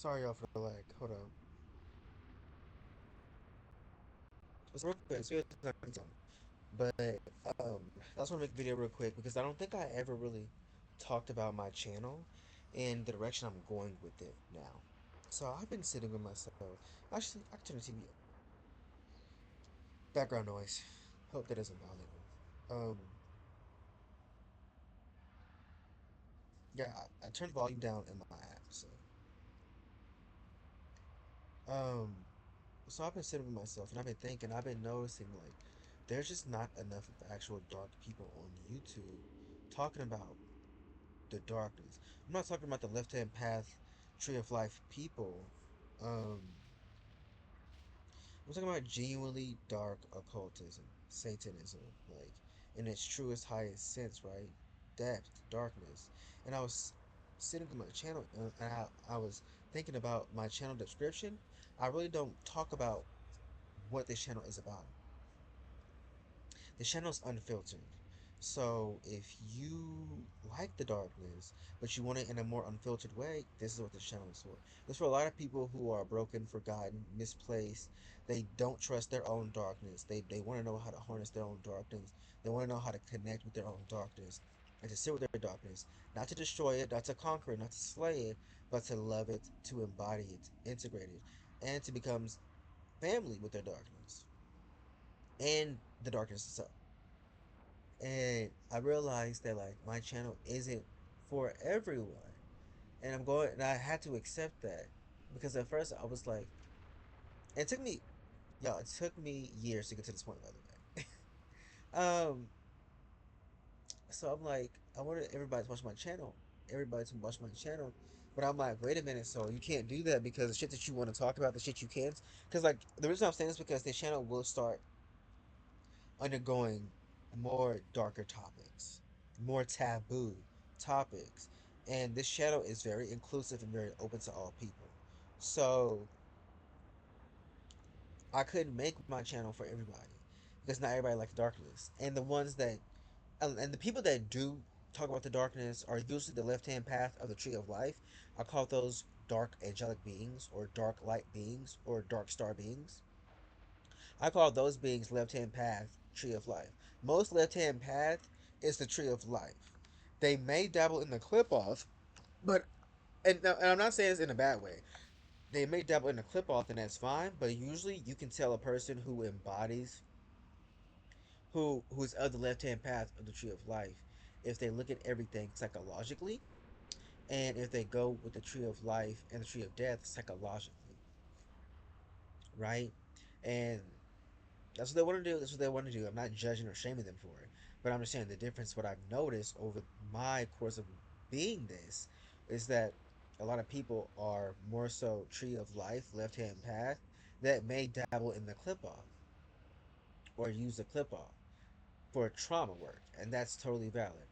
Sorry y'all for the lag. Hold up. It's real quick. But um, I just want to make a video real quick because I don't think I ever really talked about my channel and the direction I'm going with it now. So I've been sitting with myself. Actually, I can turn the TV up. Background noise. Hope that doesn't bother you. Yeah, I turned the volume down in my app. Um, so I've been sitting with myself and I've been thinking, I've been noticing like there's just not enough of actual dark people on YouTube talking about the darkness. I'm not talking about the left hand path, tree of life people. Um, I'm talking about genuinely dark occultism, Satanism, like in its truest, highest sense, right? Depth, darkness. And I was sitting on my channel and I was thinking about my channel description. I really don't talk about what this channel is about. The channel's unfiltered. So if you like the darkness, but you want it in a more unfiltered way, this is what this channel is for. It's for a lot of people who are broken, forgotten, misplaced. They don't trust their own darkness. They want to know how to harness their own darkness. They want to know how to connect with their own darkness and to sit with their darkness. Not to destroy it, not to conquer it, not to slay it, but to love it, to embody it, integrate it, and to become family with their darkness and the darkness itself. And I realized that like my channel isn't for everyone, and I had to accept that because at first I was like, it took me, yo, it took me years to get to this point, by the way. um, so I'm like, I wanted everybody to watch my channel, everybody to watch my channel, but I'm like, wait a minute, so you can't do that because the shit that you want to talk about, the shit you can't, because like the reason I'm saying this is because the channel will start undergoing more darker topics, more taboo topics. And this channel is very inclusive and very open to all people. So I couldn't make my channel for everybody because not everybody likes darkness. And the ones that, and the people that do talk about the darkness are usually the left hand path of the tree of life. I call those dark angelic beings or dark light beings or dark star beings. I call those beings left hand path, tree of life. Most left hand path is the tree of life. They may dabble in the clip off, but and I'm not saying this in a bad way. They may dabble in the clip off, and that's fine. But usually, you can tell a person who embodies, who's of the left hand path of the tree of life, if they look at everything psychologically, and if they go with the tree of life and the tree of death psychologically, right? And that's what they want to do. That's what they want to do. I'm not judging or shaming them for it, but I'm just saying the difference. What I've noticed over my course of being this is that a lot of people are more so tree of life, left hand path, that may dabble in the clip off or use the clip off for trauma work, and that's totally valid.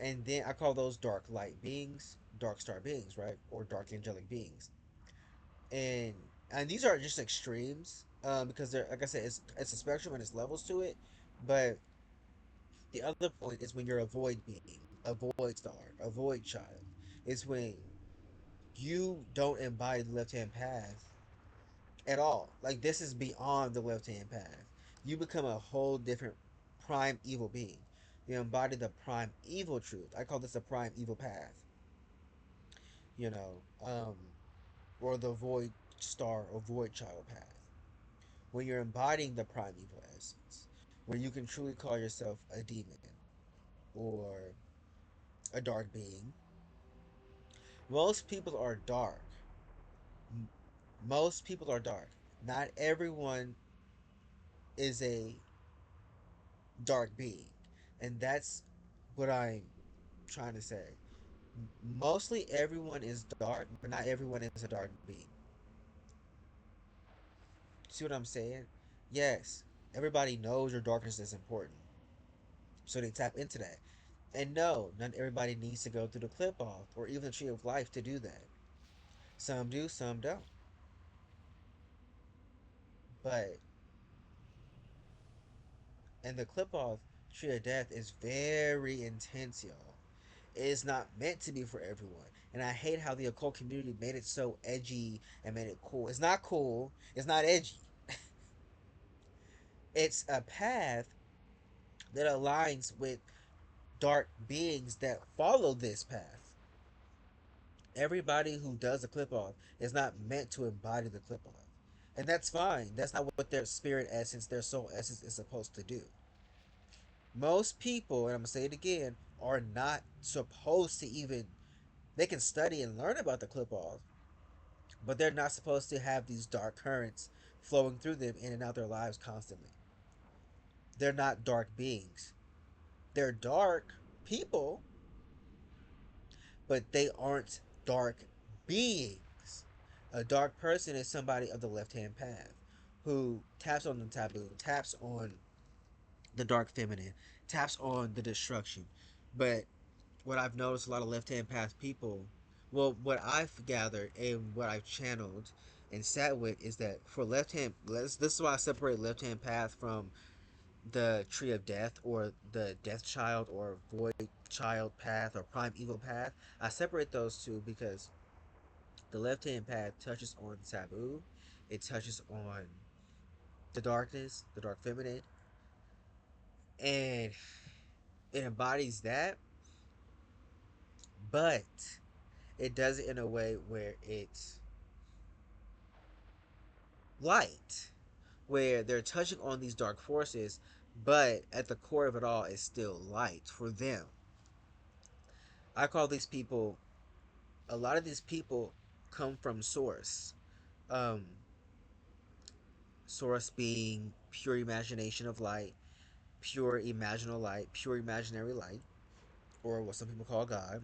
And then I call those dark light beings, dark star beings, right, or dark angelic beings, and these are just extremes, because they're like I said, it's a spectrum and it's levels to it, but the other point is when you're a void being, a void star, a void child. It's when you don't embody the left hand path at all. Like this is beyond the left hand path. You become a whole different prime evil being. You embody the prime evil truth. I call this a prime evil path. You know, or the void star or void child path. When you're embodying the prime evil essence, where you can truly call yourself a demon or a dark being. Most people are dark. Most people are dark. Not everyone is a dark being. And that's what I'm trying to say. Mostly everyone is dark, but not everyone is a dark being. See what I'm saying? Yes, everybody knows your darkness is important. So they tap into that. And no, not everybody needs to go through the clip off or even the tree of life to do that. Some do, some don't. But and the clip off tree of death is very intense, y'all. It's not meant to be for everyone. And I hate how the occult community made it so edgy and made it cool. It's not cool. It's not edgy. It's a path that aligns with dark beings that follow this path. Everybody who does a clip off is not meant to embody the clip off. And that's fine. That's not what their spirit essence, their soul essence is supposed to do. Most people, and I'm going to say it again, are not supposed to even, they can study and learn about the clip off, but they're not supposed to have these dark currents flowing through them in and out their lives constantly. They're not dark beings. They're dark people, but they aren't dark beings. A dark person is somebody of the left hand path who taps on the taboo, taps on the dark feminine, taps on the destruction. But what I've noticed a lot of left hand path people, well, what I've gathered and what I've channeled and sat with is that for left hand, this is why I separate left hand path from the tree of death or the death child or void child path or prime evil path. I separate those two because the left hand path touches on taboo, it touches on the darkness, the dark feminine, and it embodies that, but it does it in a way where it's light, where they're touching on these dark forces, but at the core of it all is still light for them. I call these people, a lot of these people come from source. Um, Source being pure imagination of light, pure imaginal light, pure imaginary light, or what some people call God.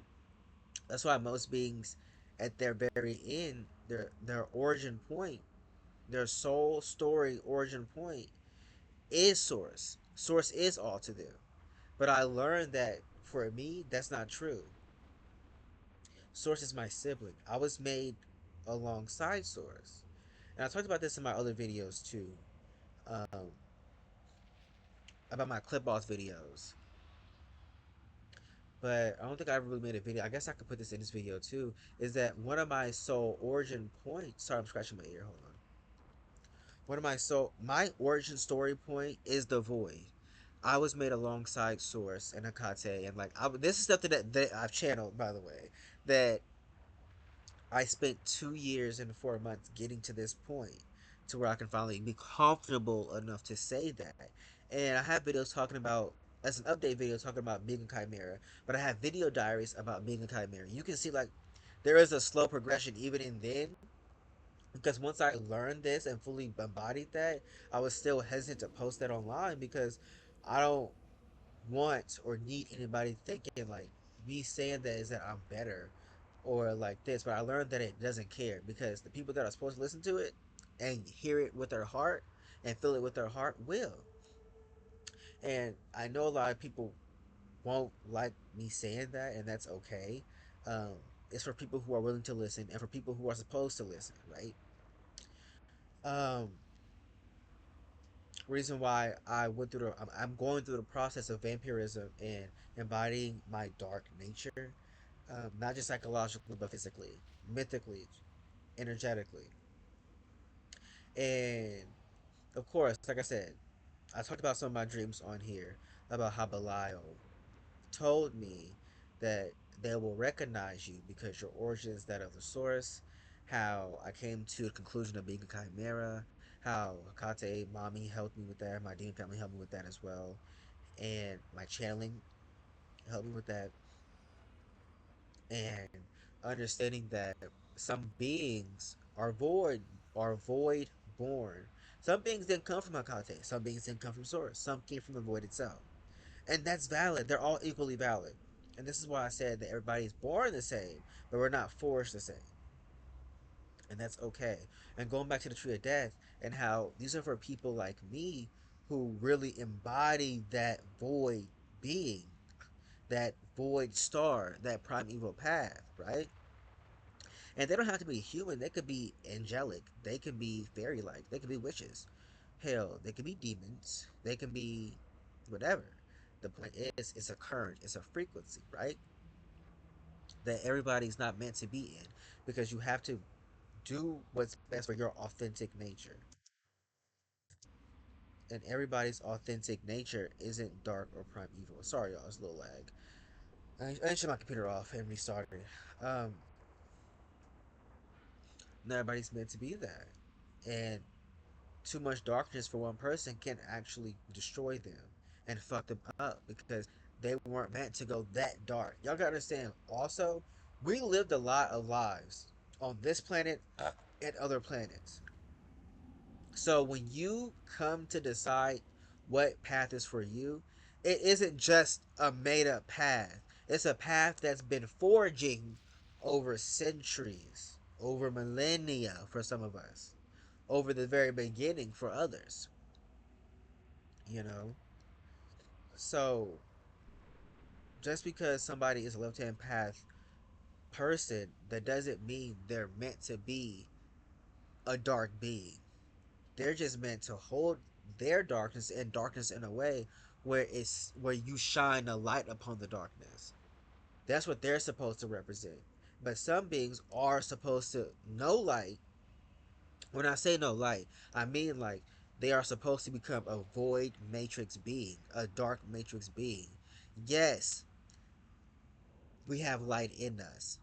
That's why most beings, at their very end, their origin point, their soul story origin point, is source. Source is all to them. But I learned that for me, that's not true. Source is my sibling. I was made alongside Source. And I talked about this in my other videos too. Um, about my clip off videos. But I don't think I ever really made a video. I guess I could put this in this video too. Is that one of my soul origin points? Sorry, I'm scratching my ear. Hold on. One of my origin story point is the void. I was made alongside Source and Akate, and like this is stuff that I've channeled, by the way. That I spent 2 years and 4 months getting to this point, to where I can finally be comfortable enough to say that. And I have videos talking about, as an update video talking about being a chimera, but I have video diaries about being a chimera. You can see like there is a slow progression even in then, because once I learned this and fully embodied that, I was still hesitant to post that online because I don't want or need anybody thinking like me saying that is that I'm better or like this. But I learned that it doesn't care, because the people that are supposed to listen to it and hear it with their heart and feel it with their heart will. And I know a lot of people won't like me saying that, and that's okay. Um, it's for people who are willing to listen and for people who are supposed to listen, right? Um, Reason why I went through I'm going through the process of vampirism and embodying my dark nature, not just psychologically but physically, mythically, energetically. And of course, like I said, I talked about some of my dreams on here about how Belial told me that they will recognize you because your origin is that of the source. How I came to the conclusion of being a chimera. How Hakate mommy helped me with that. My demon family helped me with that as well, and my channeling helped me with that. And understanding that some beings are void born. Some beings didn't come from Hakate. Some beings didn't come from source. Some came from the void itself. And that's valid. They're all equally valid. And this is why I said that everybody's born the same, but we're not forced the same. And that's okay. And going back to the tree of death and how these are for people like me who really embody that void being, that void star, that primeval path, right? And they don't have to be human. They could be angelic. They can be fairy like. They can be witches. Hell, they can be demons. They can be whatever. The point is, it's a current, it's a frequency, right? that everybody's not meant to be in, because you have to do what's best for your authentic nature. And everybody's authentic nature isn't dark or prime evil. Sorry, y'all, it's a little lag. I shut my computer off and restarted. Um, Not everybody's meant to be that, and too much darkness for one person can actually destroy them and fuck them up because they weren't meant to go that dark. Y'all gotta understand. Also, we lived a lot of lives on this planet and other planets. So when you come to decide what path is for you, it isn't just a made up path. It's a path that's been forging over centuries, over millennia for some of us, over the very beginning for others, you know? So just because somebody is a left hand path person, that doesn't mean they're meant to be a dark being. They're just meant to hold their darkness in a way where you shine a light upon the darkness. That's what they're supposed to represent. But some beings are supposed to know light. When I say no light, I mean like they are supposed to become a void matrix being, a dark matrix being. Yes, we have light in us,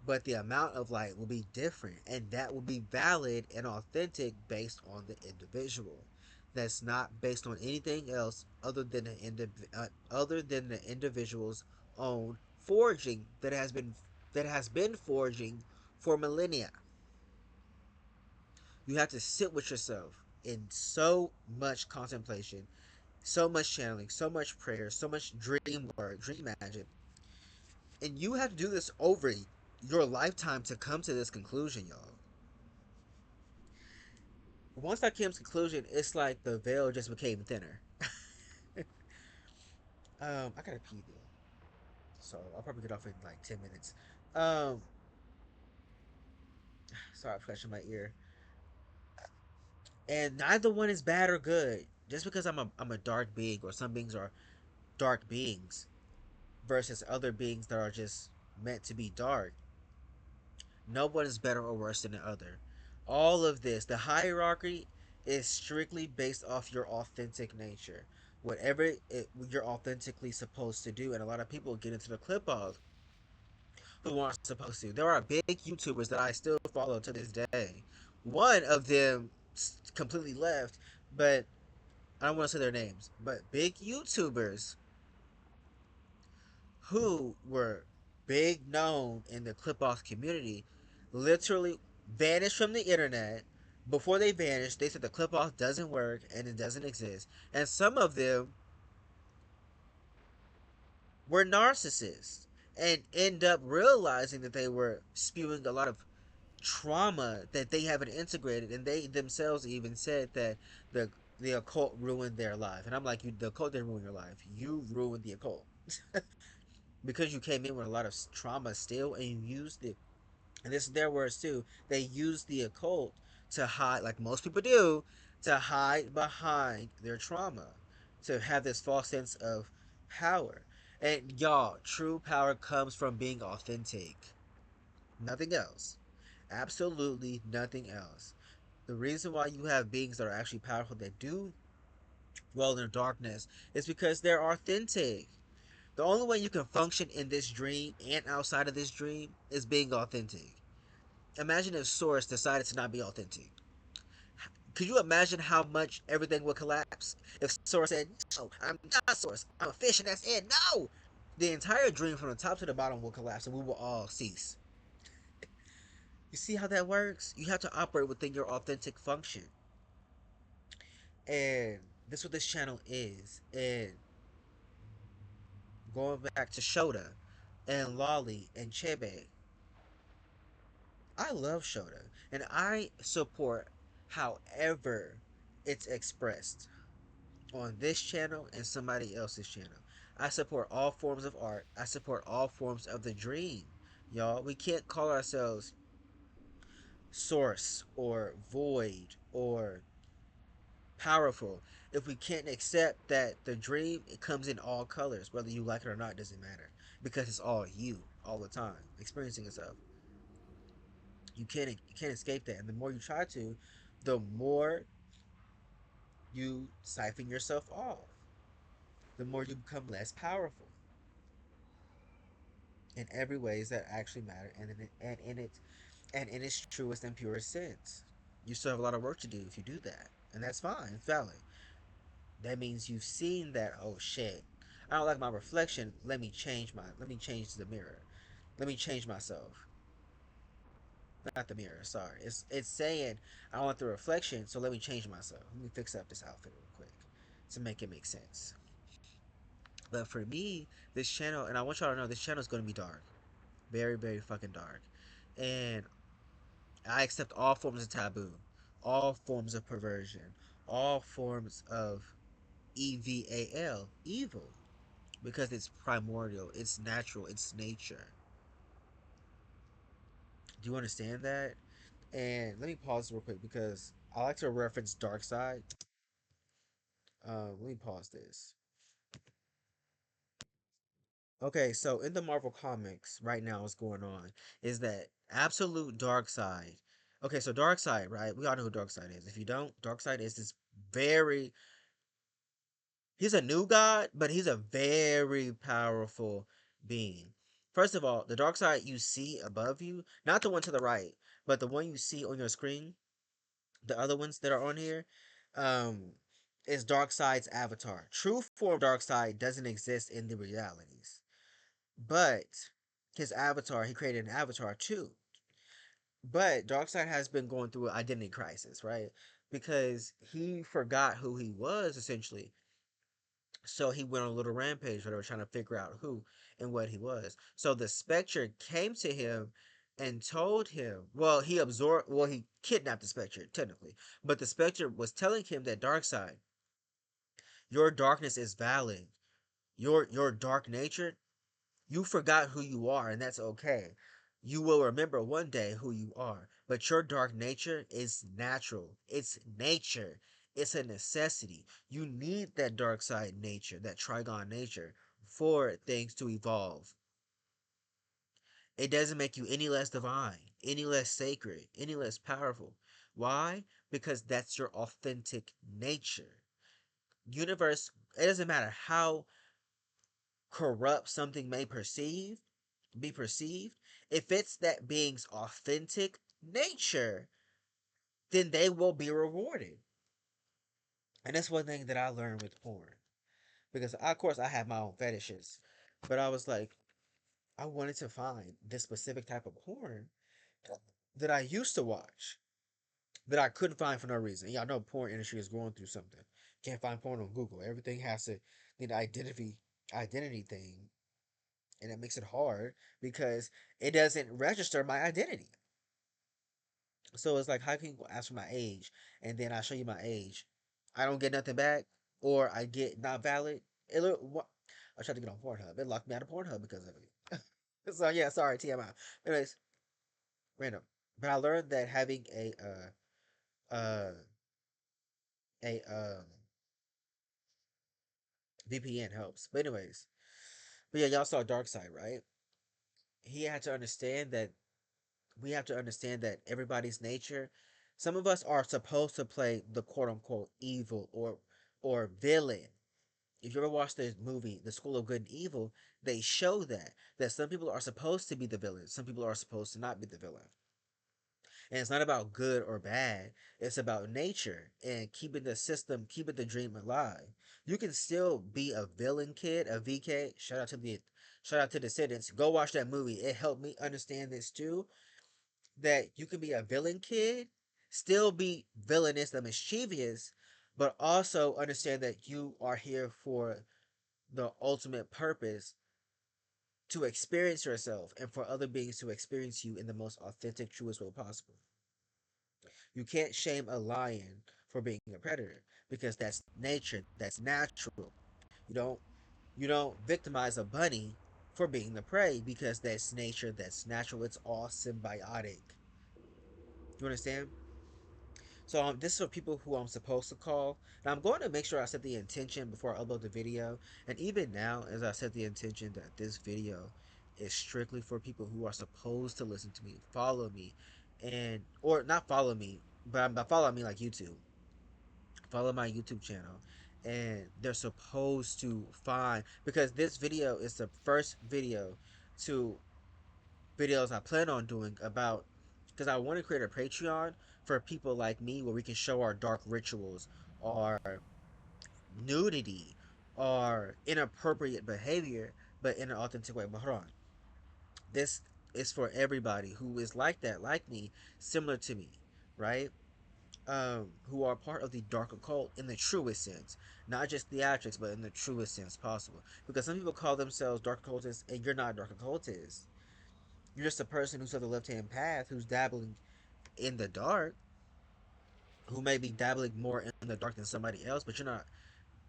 but the amount of light will be different, and that will be valid and authentic based on the individual. That's not based on anything else other than the individual's own forging that has been forging for millennia. You have to sit with yourself in so much contemplation, so much channeling, so much prayer, so much dream work, dream magic, and you have to do this over your lifetime to come to this conclusion, y'all. Once I came to conclusion, it's like the veil just became thinner. I gotta pee though, so I'll probably get off in like 10 minutes. Um, Sorry, I'm scratching my ear. And neither one is bad or good. Just because I'm a dark being, or some beings are dark beings versus other beings that are just meant to be dark, no one is better or worse than the other. All of this, the hierarchy, is strictly based off your authentic nature. You're authentically supposed to do, and a lot of people get into the clip of who aren't supposed to. There are big YouTubers that I still follow to this day. One of them completely left, but I don't want to say their names. But big YouTubers who were big known in the clip off community literally vanished from the internet. Before they vanished, they said the clip off doesn't work and it doesn't exist. And some of them were narcissists and end up realizing that they were spewing a lot of trauma that they haven't integrated, and they themselves even said that the occult ruined their life. And I'm like, the occult didn't ruin your life. You ruined the occult because you came in with a lot of trauma still, and you used it. And this is their words too. They used the occult to hide, like most people do, to hide behind their trauma, to have this false sense of power. And y'all, true power comes from being authentic. Nothing else. Absolutely nothing else. The reason why you have beings that are actually powerful that do dwell in the darkness is because they're authentic. The only way you can function in this dream and outside of this dream is being authentic. Imagine if Source decided to not be authentic. Could you imagine how much everything would collapse if Source said, "No, I'm not Source. I'm a fish and that's it." No! The entire dream from the top to the bottom will collapse and we will all cease. You see how that works? You have to operate within your authentic function. And this is what this channel is. And going back to Shota and Lolly and Chebe, I love Shota and I support however it's expressed on this channel and somebody else's channel. I support all forms of art. I support all forms of the dream. Y'all, we can't call ourselves source or void or powerful if we can't accept that the dream, it comes in all colors, whether you like it or not, doesn't matter. because it's all you all the time experiencing yourself. You can't escape that, and the more you try to, the more you siphon yourself off, the more you become less powerful in every ways that actually matter, and in its truest and purest sense. You still have a lot of work to do if you do that, and that's fine. It's valid. That means you've seen that. Oh shit, I don't like my reflection. Let me change the mirror. Let me change myself. Not the mirror. Sorry. It's saying I want the reflection, so let me change myself. Let me fix up this outfit real quick to make it make sense. But for me, this channel, and I want y'all to know, this channel is going to be dark, very, very fucking dark, and I accept all forms of taboo, all forms of perversion, all forms of EVAL, evil, because it's primordial, it's natural, it's nature. Do you understand that? And let me pause real quick because I like to reference Dark Side. Let me pause this. Okay, so in the Marvel comics right now, what's going on is that absolute Dark Side. Okay, so Dark Side, right? We all know who Dark Side is. If you don't, Dark Side is this very. He's a new god, but he's a very powerful being. First of all, the Dark Side you see above you, not the one to the right, but the one you see on your screen, the other ones that are on here, um, is Darkseid's avatar. True form Darkseid doesn't exist in the realities, but his avatar, he created an avatar too. But Darkseid has been going through an identity crisis, right? Because he forgot who he was essentially. So he went on a little rampage where they were trying to figure out who and what he was. So the Spectre came to him and told him, he kidnapped the Spectre, technically. But the Spectre was telling him that Darkseid, your darkness is valid. Your dark nature, you forgot who you are, and that's okay. You will remember one day who you are, but your dark nature is natural. It's nature. It's a necessity. You need that dark side nature, that trigon nature, for things to evolve. It doesn't make you any less divine, any less sacred, any less powerful. Why? Because that's your authentic nature. Universe, it doesn't matter how corrupt something may be perceived, if it's that being's authentic nature, then they will be rewarded. And that's one thing that I learned with porn. Because of course I have my own fetishes. But I was like, I wanted to find this specific type of porn that I used to watch that I couldn't find for no reason. Y'all know porn industry is going through something. Can't find porn on Google. Everything has to need an identity thing. And it makes it hard because it doesn't register my identity. So it's like, how can you ask for my age and then I show you my age? I don't get nothing back, or I get not valid. What? I tried to get on Pornhub. It locked me out of Pornhub because of it. So yeah, sorry, TMI. Anyways, random. But I learned that having a VPN helps. But anyways, but yeah, y'all saw Dark Side, right? He had to understand that we have to understand that everybody's nature. Some of us are supposed to play the quote unquote evil or villain. If you ever watch the movie The School of Good and Evil, they show that some people are supposed to be the villain, some people are supposed to not be the villain. And it's not about good or bad. It's about nature and keeping the system, keeping the dream alive. You can still be a villain kid, a VK. Shout out to the Descendants. Go watch that movie. It helped me understand this too, that you can be a villain kid, still be villainous and mischievous, but also understand that you are here for the ultimate purpose to experience yourself and for other beings to experience you in the most authentic, truest way possible. You can't shame a lion for being a predator because that's nature, that's natural. You don't you don't victimize a bunny for being the prey because that's nature, that's natural, it's all symbiotic. You understand? So this is for people who I'm supposed to call. Now I'm going to make sure I set the intention before I upload the video. And even now, as I set the intention that this video is strictly for people who are supposed to listen to me, follow me, and or not follow me, but by follow I mean like YouTube. Follow my YouTube channel. And they're supposed to find, because this video is the first video to videos I plan on doing about, because I want to create a Patreon for people like me where we can show our dark rituals, our nudity, our inappropriate behavior, but in an authentic way. But hold on, this is for everybody who is like that, like me, similar to me, right? Who are part of the dark occult in the truest sense, not just theatrics, but in the truest sense possible. Because some people call themselves dark occultists, and you're not a dark occultist. You're just a person who's on the left hand path, who's dabbling in the dark, who may be dabbling more in the dark than somebody else, but you're not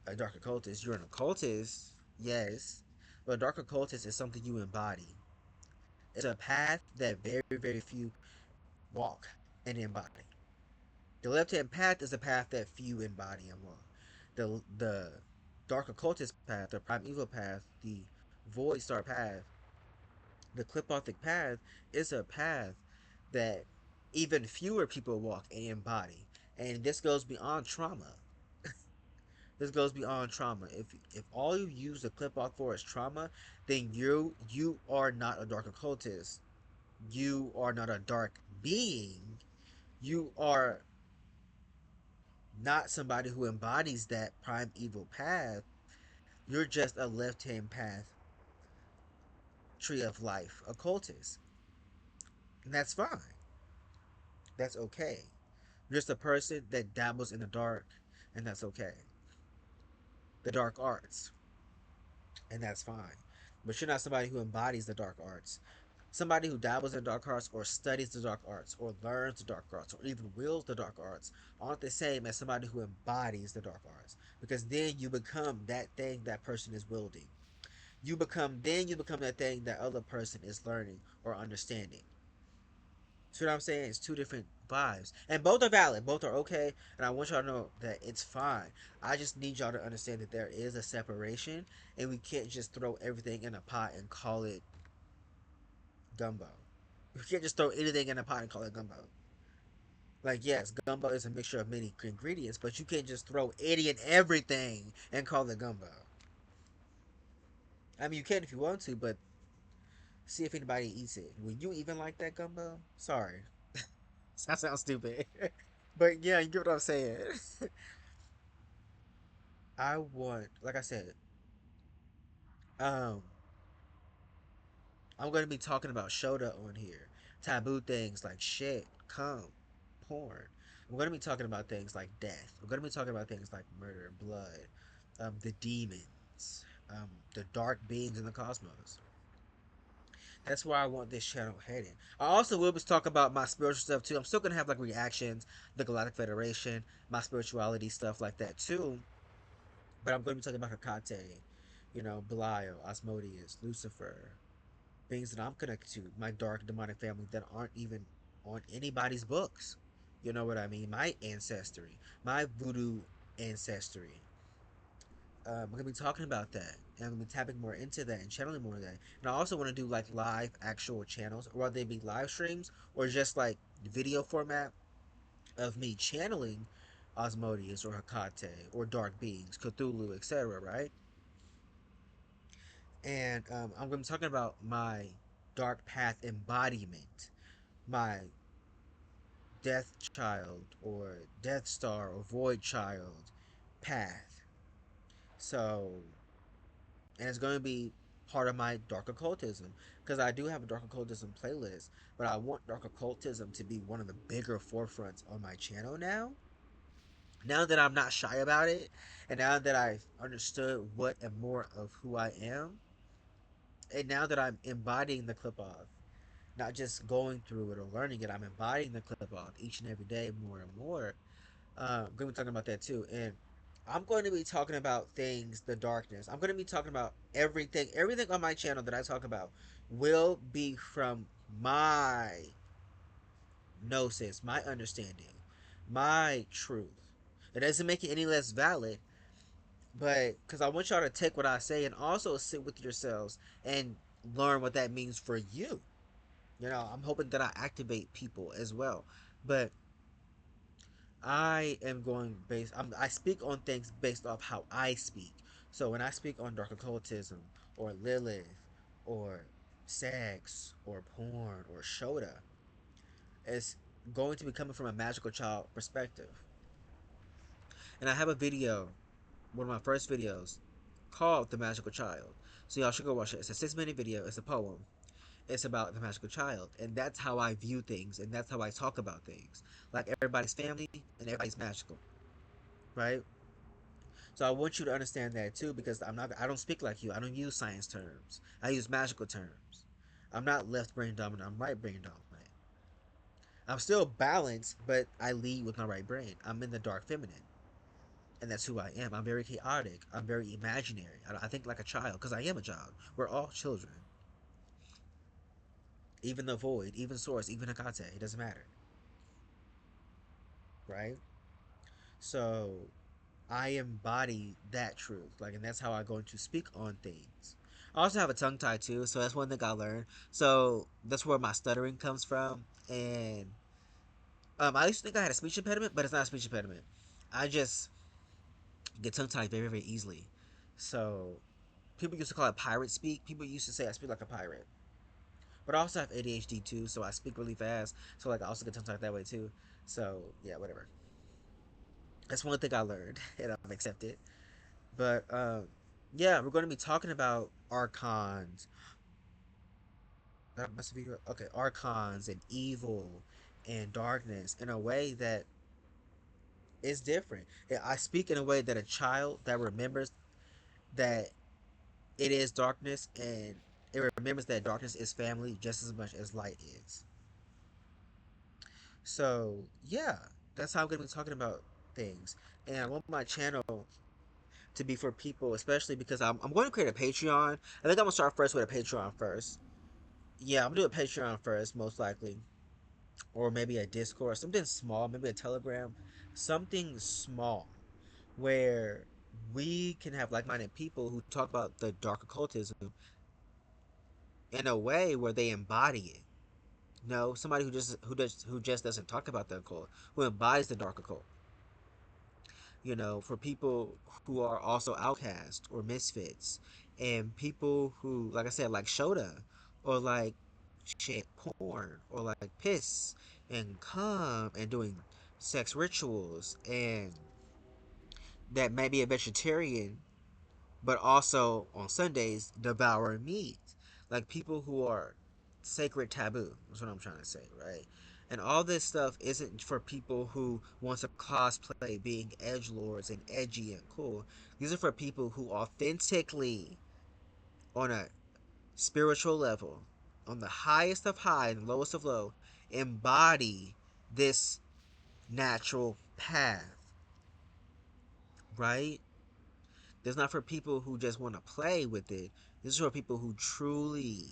a dark occultist. You're an occultist, yes, but a dark occultist is something you embody. It's a path that very, very few walk and embody. The left hand path is a path that few embody and walk. The dark occultist path, the primeval path, the void star path, the clipothic path is a path that even fewer people walk and embody. And this goes beyond trauma. This goes beyond trauma. If all you use the clip off for is trauma, then you are not a dark occultist. You are not a dark being. You are not somebody who embodies that prime evil path. You're just a left hand path tree of life occultist. And that's fine. That's okay. You're just a person that dabbles in the dark, and that's okay. The dark arts, and that's fine. But you're not somebody who embodies the dark arts. Somebody who dabbles in dark arts or studies the dark arts or learns the dark arts or even wields the dark arts aren't the same as somebody who embodies the dark arts. Because then you become that thing that person is wielding. You become that thing that other person is learning or understanding. See what I'm saying? It's two different vibes. And both are valid. Both are okay. And I want y'all to know that it's fine. I just need y'all to understand that there is a separation. And we can't just throw everything in a pot and call it gumbo. We can't just throw anything in a pot and call it gumbo. Like, yes, gumbo is a mixture of many ingredients, but you can't just throw any and everything and call it gumbo. I mean, you can if you want to, but see if anybody eats it. Will you even like that gumbo? Sorry. That sounds stupid. But yeah, you get what I'm saying. I want, like I said, um, I'm going to be talking about Shoda on here. Taboo things like shit, cum, porn. I'm going to be talking about things like death. I'm going to be talking about things like murder, blood, the demons, the dark beings in the cosmos. That's where I want this channel headed. I also will be talking about my spiritual stuff too. I'm still going to have like reactions, the Galactic Federation, my spirituality stuff like that too. But I'm going to be talking about Hecate, Belial, Asmodeus, Lucifer, things that I'm connected to, my dark demonic family that aren't even on anybody's books. You know what I mean? My ancestry, my voodoo ancestry. I'm gonna be talking about that, and I'm gonna be tapping more into that and channeling more of that. And I also want to do like live actual channels, or whether they be live streams or just like video format of me channeling Osmodeus or Hecate or dark beings, Cthulhu, etc. Right? And I'm gonna be talking about my dark path embodiment, my Death Child or Death Star or Void Child path. So, and it's going to be part of my dark occultism because I do have a dark occultism playlist, but I want dark occultism to be one of the bigger forefronts on my channel now. Now that I'm not shy about it, and now that I've understood what and more of who I am, and now that I'm embodying the clip off, not just going through it or learning it, I'm embodying the clip off each and every day more and more. I'm going to be talking about that too. And I'm going to be talking about things, the darkness. I'm going to be talking about everything on my channel that I talk about will be from my gnosis, my understanding, my truth. It doesn't make it any less valid, but because I want y'all to take what I say and also sit with yourselves and learn what that means for you. You know, I'm hoping that I activate people as well. But I am going based. I speak on things based off how I speak. So when I speak on dark occultism or Lilith or sex or porn or Shoda, it's going to be coming from a magical child perspective. And I have a video, one of my first videos, called "The Magical Child." So y'all should go watch it. It's a 6-minute video. It's a poem. It's about the magical child, and that's how I view things, and that's how I talk about things. Like everybody's family and everybody's magical, right? So I want you to understand that too, because I don't speak like you. I don't use science terms. I use magical terms. I'm not left brain dominant. I'm right brain dominant. I'm still balanced, but I lead with my right brain. I'm in the dark feminine, and that's who I am. I'm very chaotic. I'm very imaginary. I think like a child because I am a child. We're all children. Even the void, even source, even Hekate. It doesn't matter, right? So I embody that truth, like, and that's how I'm going to speak on things. I also have a tongue tie too, so that's one thing I learned. So that's where my stuttering comes from, and I used to think I had a speech impediment, but it's not a speech impediment. I just get tongue tied very, very easily. So people used to call it pirate speak. People used to say I speak like a pirate, but I also have ADHD too, so I speak really fast. So like I also get tongue tied that way too. So yeah, whatever. That's one thing I learned, and I'm accepted. But yeah, we're going to be talking about archons. That must be okay. Archons and evil and darkness in a way that is different. Yeah, I speak in a way that a child that remembers that it is darkness and it remembers that darkness is family just as much as light is. So yeah, that's how I'm going to be talking about things. And I want my channel to be for people, especially because I'm going to create a Patreon. I think I'm gonna start first with a Patreon first. Yeah, I'm gonna do a Patreon first, most likely, or maybe a Discord, something small, maybe a Telegram, something small, where we can have like-minded people who talk about the dark occultism in a way where they embody it. No, somebody who just doesn't talk about the occult, who embodies the dark occult. You know, for people who are also outcast or misfits, and people who, like I said, like Shoda, or like shit porn, or like piss and cum and doing sex rituals, and that may be a vegetarian, but also on Sundays devour meat. Like people who are sacred taboo. That's what I'm trying to say, right? And all this stuff isn't for people who want to cosplay being edge lords and edgy and cool. These are for people who authentically, on a spiritual level, on the highest of high and lowest of low, embody this natural path, right? This is not for people who just want to play with it. This is for people who truly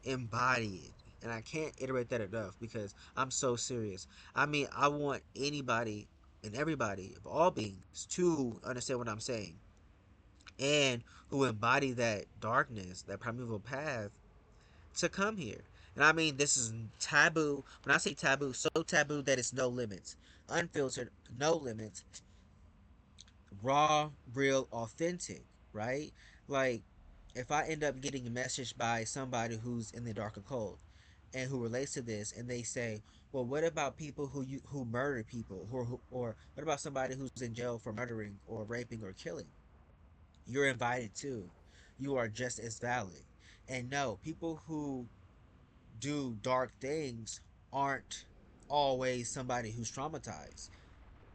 embody it. And I can't iterate that enough because I'm so serious. I mean, I want anybody and everybody of all beings to understand what I'm saying and who embody that darkness, that primeval path, to come here. And I mean, this is taboo. When I say taboo, so taboo that it's no limits, unfiltered, no limits, raw, real, authentic, right? Like, if I end up getting a message by somebody who's in the dark occult and who relates to this, and they say, "Well, what about people who murder people, or what about somebody who's in jail for murdering or raping or killing?" You're invited too. You are just as valid. And no, people who do dark things aren't always somebody who's traumatized.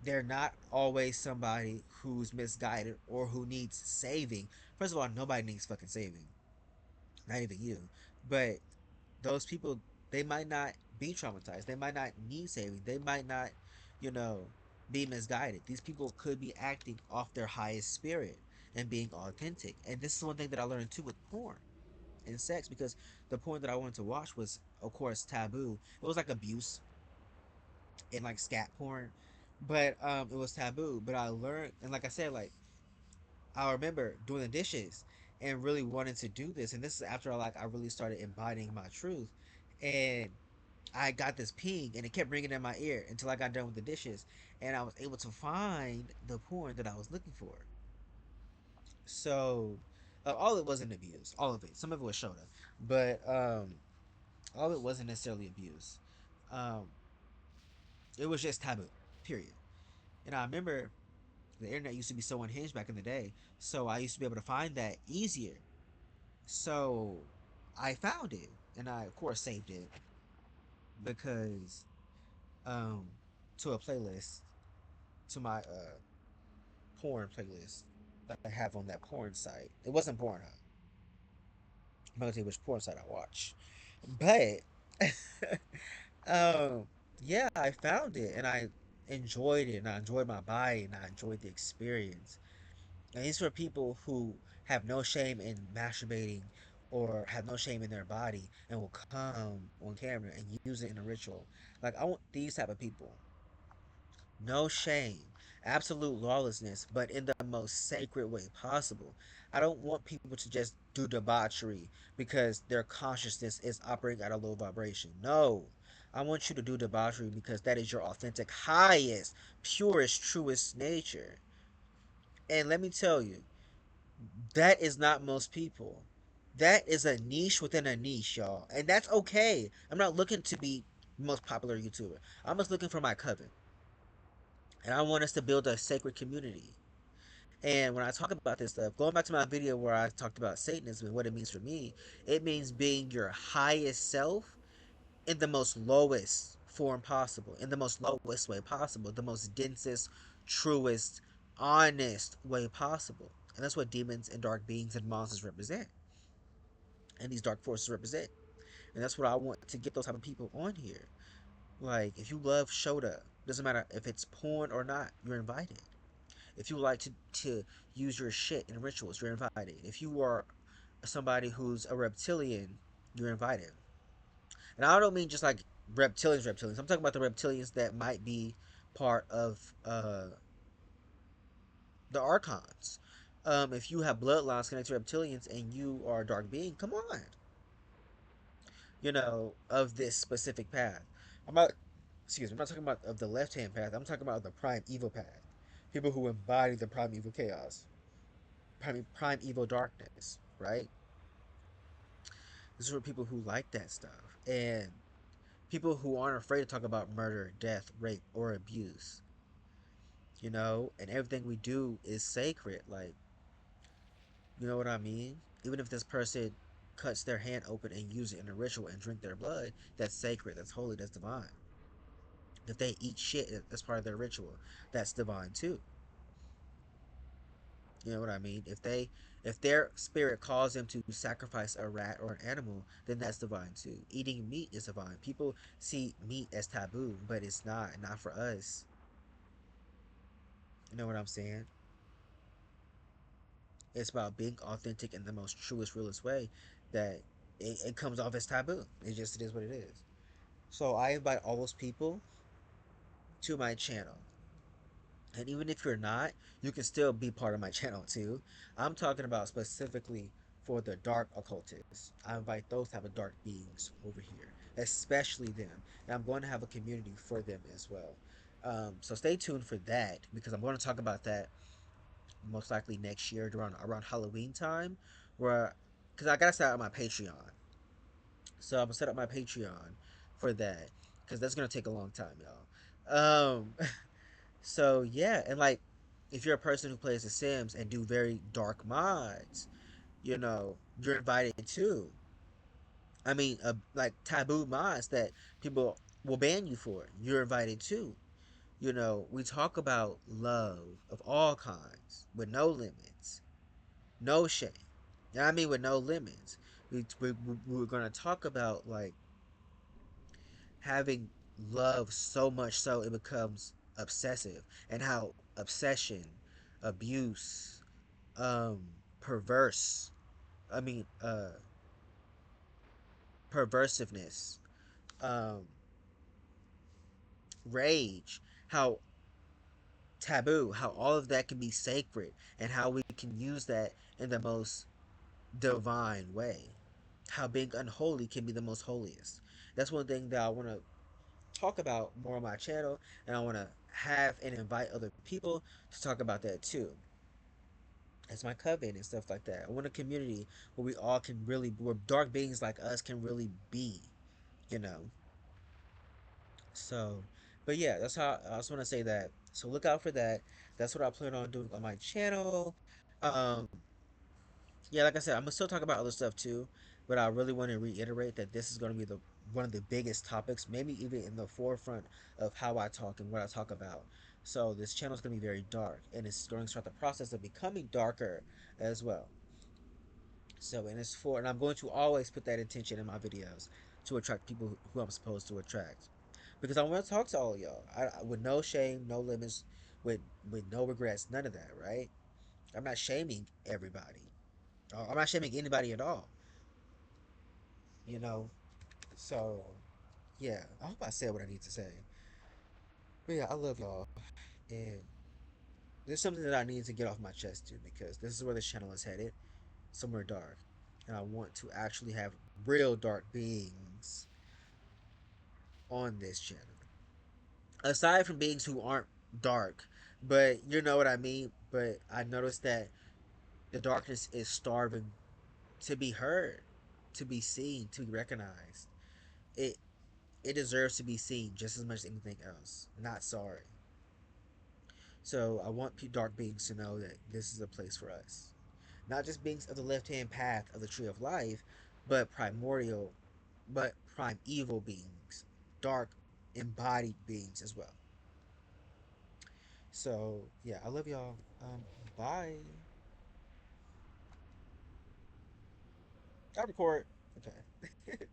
They're not always somebody who's misguided or who needs saving. First of all, nobody needs fucking saving, not even you. But those people, they might not be traumatized. They might not need saving. They might not, you know, be misguided. These people could be acting off their highest spirit and being authentic. And this is one thing that I learned too with porn and sex, because the porn that I wanted to watch was, of course, taboo. It was like abuse and like scat porn, but it was taboo. But I learned, and like I said, like I remember doing the dishes and really wanting to do this, and this is after I really started embodying my truth, and I got this ping, and it kept ringing in my ear until I got done with the dishes, and I was able to find the porn that I was looking for. So all of it wasn't abuse, all of it. Some of it was Shota, but all of it wasn't necessarily abuse. Um, it was just taboo, period. And I remember the internet used to be so unhinged back in the day, so I used to be able to find that easier. So I found it, and I of course saved it because um to a playlist, to my porn playlist that I have on that porn site. It wasn't Pornhub. I'm not gonna tell you which porn site I watch, but um yeah, I found it and I enjoyed it, and I enjoyed my body, and I enjoyed the experience. And these are people who have no shame in masturbating or have no shame in their body and will come on camera and use it in a ritual. Like I want these type of people. No shame, absolute lawlessness, but in the most sacred way possible. I don't want people to just do debauchery because their consciousness is operating at a low vibration. No. I want you to do debauchery because that is your authentic, highest, purest, truest nature. And let me tell you, that is not most people. That is a niche within a niche, y'all. And that's okay. I'm not looking to be the most popular YouTuber. I'm just looking for my coven. And I want us to build a sacred community. And when I talk about this stuff, going back to my video where I talked about Satanism and what it means for me, it means being your highest self in the most lowest form possible, in the most lowest way possible, the most densest, truest, honest way possible. And that's what demons and dark beings and monsters represent. And these dark forces represent. And that's what I want to get those type of people on here. Like, if you love Shota, doesn't matter if it's porn or not, you're invited. If you like to use your shit in rituals, you're invited. If you are somebody who's a reptilian, you're invited. And I don't mean just like reptilians. I'm talking about the reptilians that might be part of the archons. If you have bloodlines connected to reptilians and you are a dark being, come on, of this specific path. I'm not, excuse me, I'm not talking about of the left hand path. I'm talking about the prime evil path. People who embody the prime evil chaos, prime evil darkness, right? These are people who like that stuff, and people who aren't afraid to talk about murder, death, rape, or abuse. And everything we do is sacred. Like, you know what I mean? Even if this person cuts their hand open and use it in a ritual and drink their blood, that's sacred, that's holy, that's divine. If they eat shit as part of their ritual, that's divine too. You know what I mean? If their spirit calls them to sacrifice a rat or an animal, then that's divine too. Eating meat is divine. People see meat as taboo, but it's not for us. You know what I'm saying? It's about being authentic in the most truest, realest way that it comes off as taboo. It is what it is. So I invite all those people to my channel. And even if you're not, you can still be part of my channel too. I'm talking about specifically for the dark occultists. I invite those type of dark beings over here, especially them. And I'm going to have a community for them as well. So stay tuned for that because I'm going to talk about that most likely next year around Halloween time, where because I gotta set up my Patreon. So I'm gonna set up my Patreon for that because that's gonna take a long time, y'all. So yeah, and like if you're a person who plays The Sims and do very dark mods, you're invited too. I mean, like taboo mods that people will ban you for. You're invited too. We talk about love of all kinds with no limits, no shame. You know what I mean? With no limits. We're gonna talk about like having love so much so it becomes obsessive, and how obsession, abuse, um perverse I mean perversiveness, um rage, how taboo, how all of that can be sacred, and how we can use that in the most divine way. How being unholy can be the most holiest. That's one thing that I want to talk about more on my channel, and I want to have and invite other people to talk about that too. It's my coven and stuff like that. I want a community where we all can really, where dark beings like us can really be, you know. So, but yeah, that's how I just want to say that. So look out for that. That's what I plan on doing on my channel. Um, yeah, like I said, I'm gonna still talk about other stuff too, but I really want to reiterate that this is gonna be the one of the biggest topics, maybe even in the forefront of how I talk and what I talk about. So this channel is gonna be very dark, and it's going to start the process of becoming darker as well. So, and it's for, and I'm going to always put that intention in my videos to attract people who I'm supposed to attract, because I want to talk to all of y'all, with no shame, no limits, with no regrets, none of that, right? I'm not shaming everybody. I'm not shaming anybody at all, you know. So, yeah, I hope I said what I need to say. But yeah, I love y'all, and there's something that I need to get off my chest too, because this is where this channel is headed, somewhere dark, and I want to actually have real dark beings on this channel. Aside from beings who aren't dark, but you know what I mean. But I noticed that the darkness is starving to be heard, to be seen, to be recognized. It it deserves to be seen just as much as anything else. Not sorry. So I want dark beings to know that this is a place for us. Not just beings of the left-hand path of the tree of life, but primordial, but primeval beings, dark embodied beings as well. So yeah, I love y'all. Bye. I record. Okay.